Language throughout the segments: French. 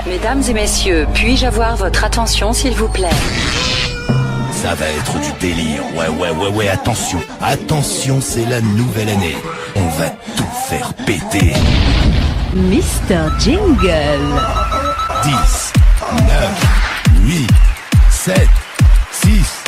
Mesdames et messieurs, puis-je avoir votre attention s'il vous plaît? Ça va être du délire, ouais, attention, c'est la nouvelle année. On va tout faire péter. Mr. Jingle. 10, 9, 8, 7, 6,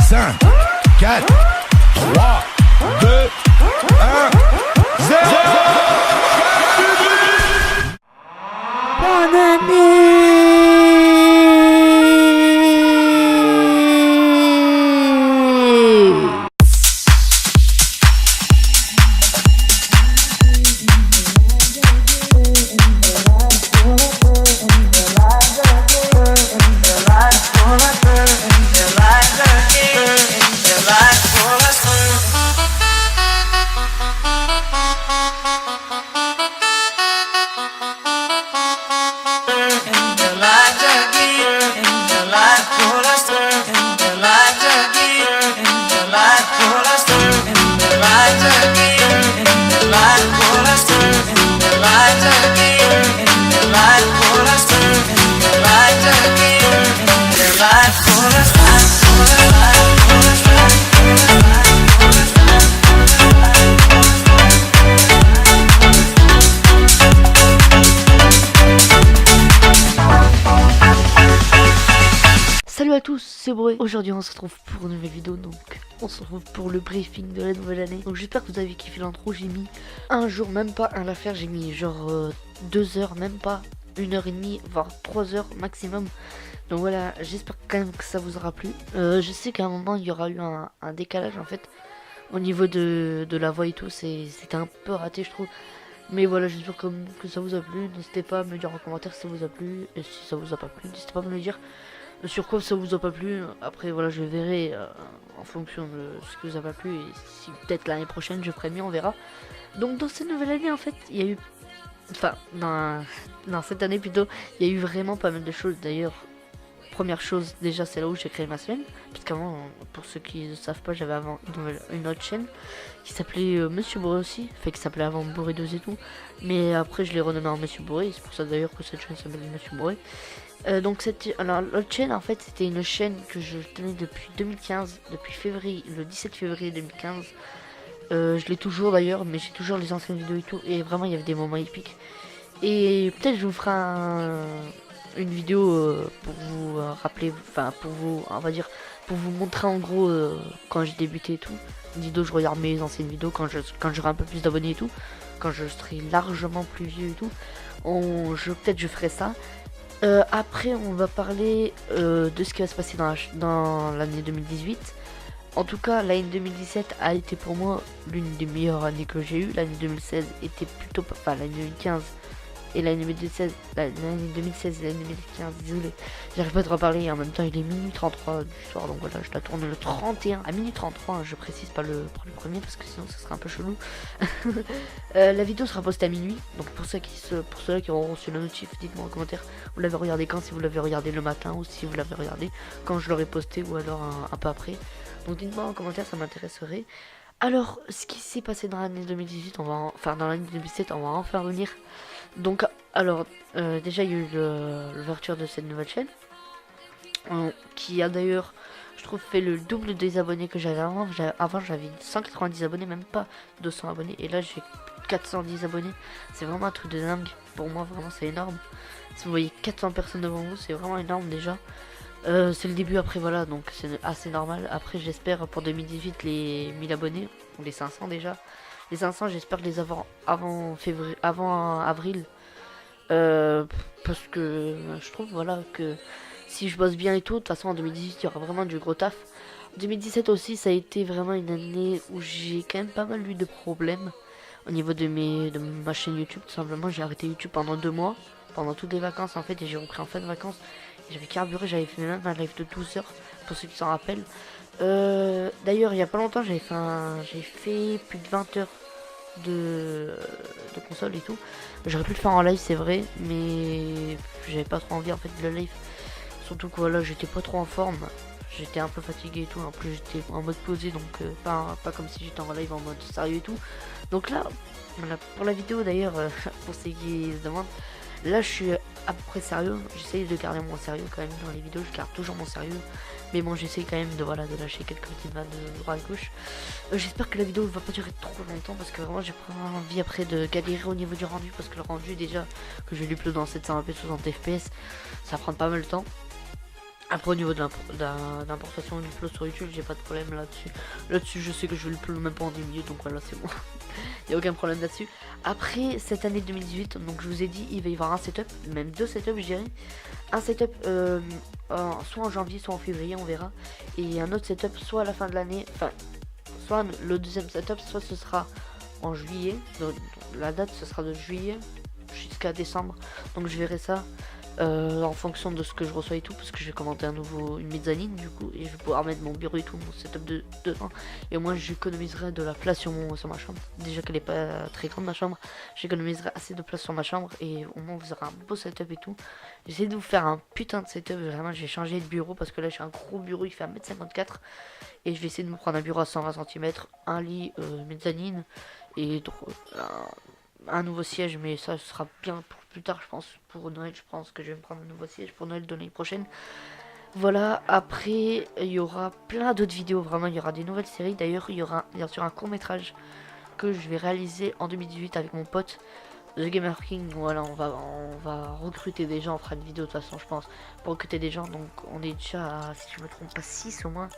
5, 4, 3, 2, 1, 0. Bonne année. Salut à tous, c'est Boré. Aujourd'hui on se retrouve pour une nouvelle vidéo, donc on se retrouve pour le briefing de la nouvelle année. Donc j'espère que vous avez kiffé l'intro. J'ai mis un jour, même pas à la faire, j'ai mis genre 2 heures, même pas 1h30, voire 3 heures maximum. Donc voilà, j'espère quand même que ça vous aura plu. Je sais qu'à un moment il y aura eu un décalage en fait au niveau de la voix et tout, c'était un peu raté je trouve. Mais voilà, j'espère que ça vous a plu. N'hésitez pas à me dire en commentaire si ça vous a plu. Et si ça vous a pas plu, n'hésitez pas à me le dire sur quoi ça vous a pas plu. Après voilà, je verrai en fonction de ce que vous a pas plu. Et si peut-être l'année prochaine je ferai mieux, on verra. Donc dans cette nouvelle année en fait, il y a eu... Enfin, dans cette année plutôt, il y a eu vraiment pas mal de choses. D'ailleurs, première chose, déjà c'est là où j'ai créé ma chaîne. Puisqu'avant, pour ceux qui ne savent pas, j'avais avant une autre chaîne qui s'appelait Monsieur Boré aussi. Fait que ça s'appelait avant Boré 2 et tout. Mais après je l'ai renommé en Monsieur Boré. C'est pour ça d'ailleurs que cette chaîne s'appelle Monsieur Boré. Donc alors l'autre chaîne en fait c'était une chaîne que je tenais depuis 2015, depuis février, le 17 février 2015. Je l'ai toujours d'ailleurs, mais j'ai toujours les anciennes vidéos et tout, et vraiment il y avait des moments épiques. Et peut-être je vous ferai une vidéo pour vous rappeler, enfin pour vous, on va dire, pour vous montrer en gros quand j'ai débuté et tout. Une vidéo où je regarde mes anciennes vidéos quand j'aurai un peu plus d'abonnés et tout, quand je serai largement plus vieux et tout. Peut-être je ferai ça. Après on va parler de ce qui va se passer dans l'année 2018. En tout cas l'année 2017 a été pour moi l'une des meilleures années que j'ai eu. L'année 2016 était plutôt... Enfin l'année 2015 et l'année 2016 et l'année 2015, désolé, j'arrive pas à te reparler. En même temps il est minuit 33 du soir, donc voilà, je la tourne le 31 à minuit 33, je précise pas le premier parce que sinon ça serait un peu chelou. La vidéo sera postée à minuit, donc pour ceux qui auront reçu la notif, dites-moi en commentaire vous l'avez regardé quand, si vous l'avez regardé le matin ou si vous l'avez regardé quand je l'aurai posté ou alors un peu après. Donc dites-moi en commentaire, ça m'intéresserait. Alors ce qui s'est passé dans l'année 2018, dans l'année 2017, on va en faire venir. Donc alors déjà il y a eu l'ouverture de cette nouvelle chaîne qui a d'ailleurs, je trouve, fait le double des abonnés que j'avais avant. Avant j'avais 190 abonnés, même pas 200 abonnés, et là j'ai 410 abonnés. C'est vraiment un truc de dingue. Pour moi vraiment c'est énorme. Si vous voyez 400 personnes devant vous, c'est vraiment énorme déjà. C'est le début, après voilà, donc c'est assez normal. Après j'espère pour 2018 les 1000 abonnés, ou les 500 déjà. Les 500 j'espère les avoir avant avril. Parce que je trouve voilà que si je bosse bien et tout, de toute façon en 2018 il y aura vraiment du gros taf. 2017 aussi ça a été vraiment une année où j'ai quand même pas mal eu de problèmes au niveau de ma chaîne YouTube. Tout simplement j'ai arrêté YouTube pendant 2 mois, pendant toutes les vacances en fait, et j'ai repris en fin de vacances. J'avais carburé, j'avais fait même un live de 12 heures pour ceux qui s'en rappellent. D'ailleurs il y a pas longtemps j'ai fait plus de 20 heures de console et tout. J'aurais pu le faire en live c'est vrai, mais j'avais pas trop envie en fait de le live. Surtout que voilà, j'étais pas trop en forme. J'étais un peu fatigué et tout. En plus j'étais en mode posé, donc pas comme si j'étais en live en mode sérieux et tout. Donc là, voilà, pour la vidéo d'ailleurs, pour ceux qui se demandent, là je suis à peu près sérieux. J'essaye de garder mon sérieux quand même dans les vidéos, je garde toujours mon sérieux. Mais bon, j'essaye quand même de, voilà, de lâcher quelques petites vannes de droite à gauche. J'espère que la vidéo va pas durer trop longtemps parce que vraiment j'ai pas envie après de galérer au niveau du rendu. Parce que le rendu déjà, que je l'upload dans 720p 60 fps, ça prend pas mal de temps. Après au niveau de l'importation du upload sur YouTube, j'ai pas de problème là-dessus. Là-dessus je sais que je vais l'upload même pas en 10 minutes, donc voilà c'est bon. Il n'y a aucun problème là-dessus. Après cette année 2018, donc je vous ai dit il va y avoir un setup, même 2 setups je dirais. Un setup soit en janvier, soit en février, on verra. Et un autre setup soit à la fin de l'année, enfin soit le deuxième setup, soit ce sera en juillet. Donc, la date ce sera de juillet jusqu'à décembre, donc je verrai ça. En fonction de ce que je reçois et tout, parce que je vais commenter une mezzanine du coup, et je vais pouvoir mettre mon bureau et tout, mon setup dedans, et au moins j'économiserai de la place sur ma chambre. Déjà qu'elle est pas très grande ma chambre, j'économiserai assez de place sur ma chambre, et au moins vous aurez un beau setup et tout. J'essaie de vous faire un putain de setup, vraiment je vais changer de bureau, parce que là j'ai un gros bureau, il fait 1m54, et je vais essayer de me prendre un bureau à 120 cm, un lit, mezzanine, et un nouveau siège, mais ça sera bien pour plus tard, je pense. Pour Noël, je pense que je vais me prendre un nouveau siège pour Noël de l'année prochaine. Voilà, après il y aura plein d'autres vidéos, vraiment il y aura des nouvelles séries. D'ailleurs il y aura bien sûr un court métrage que je vais réaliser en 2018 avec mon pote The Gamer King. Voilà, on va recruter des gens, on fera une vidéo de toute façon je pense pour recruter des gens. Donc on est déjà à, si je me trompe pas, 6 au moins.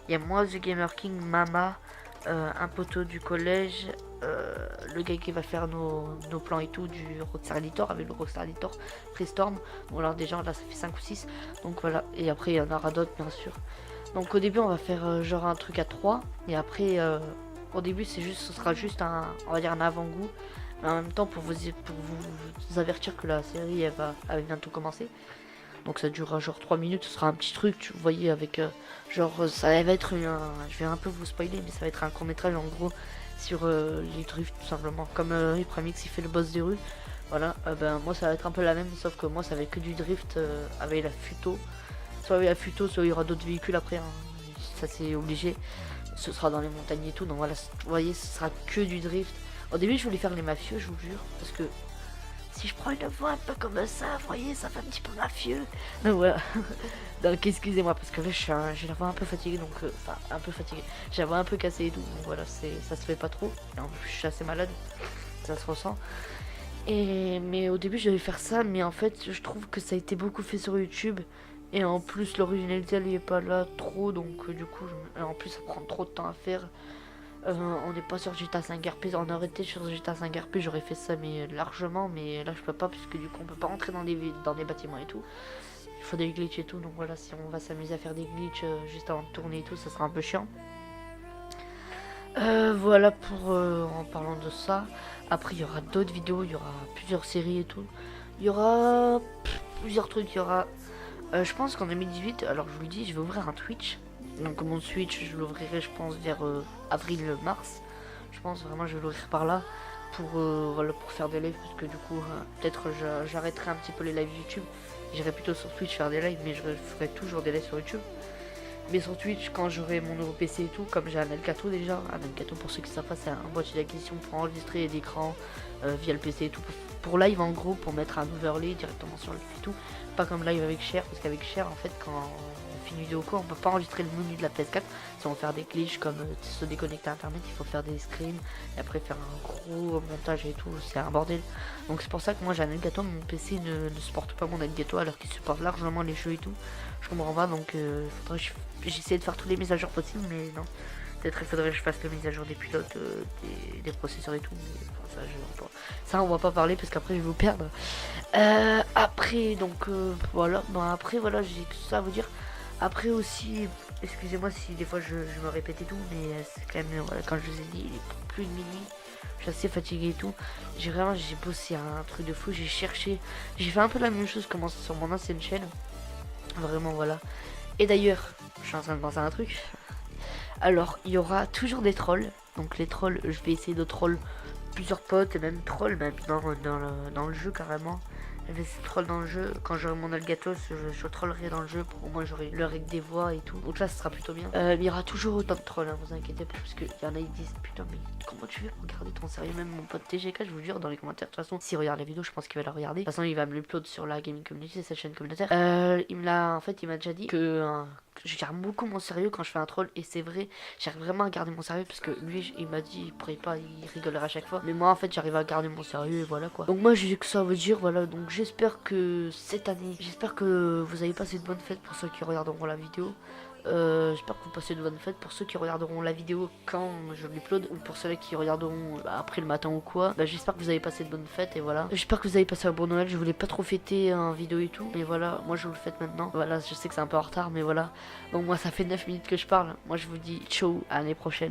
Il y a moi, The Gamer King, Mama, un poteau du collège, le gars qui va faire nos plans et tout du Rockstar Editor avec le Rockstar Editor Prestorm. Bon alors déjà là ça fait 5 ou 6, donc voilà, et après il y en aura d'autres bien sûr. Donc au début on va faire genre un truc à 3, et après au début ce sera juste on va dire un avant-goût, mais en même temps pour vous avertir que la série elle va bientôt commencer. Donc ça durera genre 3 minutes, ce sera un petit truc, vous voyez, avec genre ça va être je vais un peu vous spoiler, mais ça va être un court métrage en gros sur les drifts tout simplement. Comme Hypramix il fait le boss des rues, voilà, ben moi ça va être un peu la même, sauf que moi ça va être que du drift avec la Futo. Soit avec la Futo, soit il y aura d'autres véhicules après, hein. Ça c'est obligé. Ce sera dans les montagnes et tout, donc voilà, vous voyez, ce sera que du drift. Au début je voulais faire les mafieux, je vous jure, parce que si je prends une voix un peu comme ça, vous voyez, ça fait un petit peu mafieux. Donc voilà. Donc excusez-moi, parce que là j'ai la voix un peu fatiguée, donc enfin un peu fatiguée. J'ai la voix un peu cassée et tout, donc voilà, ça se fait pas trop. Et en plus je suis assez malade, ça se ressent. Mais au début j'allais faire ça, mais en fait je trouve que ça a été beaucoup fait sur YouTube. Et en plus l'originalité elle est pas là trop, donc du coup en plus ça prend trop de temps à faire. On n'est pas sur GTA 5 RP, on aurait été sur GTA 5 RP, j'aurais fait ça mais largement, mais là je peux pas puisque du coup on peut pas rentrer dans des bâtiments et tout. Il faut des glitches et tout, donc voilà, si on va s'amuser à faire des glitches juste avant de tourner et tout, ça sera un peu chiant. Voilà pour en parlant de ça. Après il y aura d'autres vidéos, il y aura plusieurs séries et tout. Il y aura plusieurs trucs, il y aura... je pense qu'en 2018, alors je vous le dis, je vais ouvrir un Twitch. Donc mon Switch je l'ouvrirai je pense vers avril-mars. Je pense vraiment je vais l'ouvrir par là pour voilà, pour faire des lives, parce que du coup peut-être j'arrêterai un petit peu les lives YouTube. J'irai plutôt sur Twitch faire des lives, mais je ferai toujours des lives sur YouTube. Mais sur Twitch quand j'aurai mon nouveau PC et tout, comme j'ai un Elgato déjà. Un Elgato pour ceux qui savent pas, c'est un boîtier d'acquisition pour enregistrer l'écran via le PC et tout. Pour live en gros, pour mettre un overlay directement sur le et tout. Pas comme live avec Cher, parce qu'avec Cher en fait quand on fait une vidéo quoi, on peut pas enregistrer le menu de la PS4. Si on veut faire des glitches comme se déconnecter à internet, il faut faire des screens et après faire un gros montage et tout, c'est un bordel. Donc c'est pour ça que moi j'ai un Elgato, mais mon PC ne supporte pas mon Elgato alors qu'il supporte largement les jeux et tout. Je comprends pas, donc faudrait j'essaie de faire tous les mises à jour possibles, mais non. Peut-être il faudrait que je fasse la mise à jour des pilotes, des processeurs et tout, mais enfin, ça on va pas parler parce qu'après je vais vous perdre. Après donc voilà, bon, après voilà, j'ai tout ça à vous dire. Après aussi, excusez-moi si des fois je me répète et tout, mais c'est quand même, voilà, quand je vous ai dit, il est plus de minuit, je suis assez fatigué et tout. J'ai bossé un truc de fou, j'ai fait un peu la même chose que sur mon ancienne chaîne. Vraiment voilà. Et d'ailleurs, je suis en train de penser à un truc. Alors, il y aura toujours des trolls. Donc les trolls, je vais essayer de troll plusieurs potes et même troll même dans le jeu carrément. investir troll dans le jeu. Quand j'aurai mon Elgato, je trollerai dans le jeu. Pour moi, j'aurai le règle des voix et tout. Donc là, ce sera plutôt bien. Il y aura toujours autant de trolls, hein, vous inquiétez pas. Parce qu'il y en a, ils disent putain, mais comment tu fais pour garder ton sérieux? Même mon pote TGK, je vous jure, dans les commentaires. De toute façon, s'il regarde la vidéo, je pense qu'il va la regarder. De toute façon, il va me l'upload sur la gaming community, cette chaîne communautaire. En fait, il m'a déjà dit que je garde beaucoup mon sérieux quand je fais un troll. Et c'est vrai, j'arrive vraiment à garder mon sérieux. Parce que lui, il m'a dit, il pourrait pas, il rigolerait à chaque fois. Mais moi, en fait, j'arrive à garder mon sérieux et voilà quoi. Donc moi, j'ai que ça à vous dire, voilà. Donc j'espère que cette année, j'espère que vous avez passé de bonnes fêtes pour ceux qui regarderont la vidéo. J'espère que vous passez de bonnes fêtes pour ceux qui regarderont la vidéo quand je l'upload, ou pour ceux qui regarderont après le matin ou quoi. J'espère que vous avez passé de bonnes fêtes et voilà. J'espère que vous avez passé un bon Noël. Je voulais pas trop fêter en vidéo et tout, mais voilà, moi je vous le fête maintenant. Voilà, je sais que c'est un peu en retard, mais voilà. Donc moi ça fait 9 minutes que je parle. Moi je vous dis ciao, à l'année prochaine.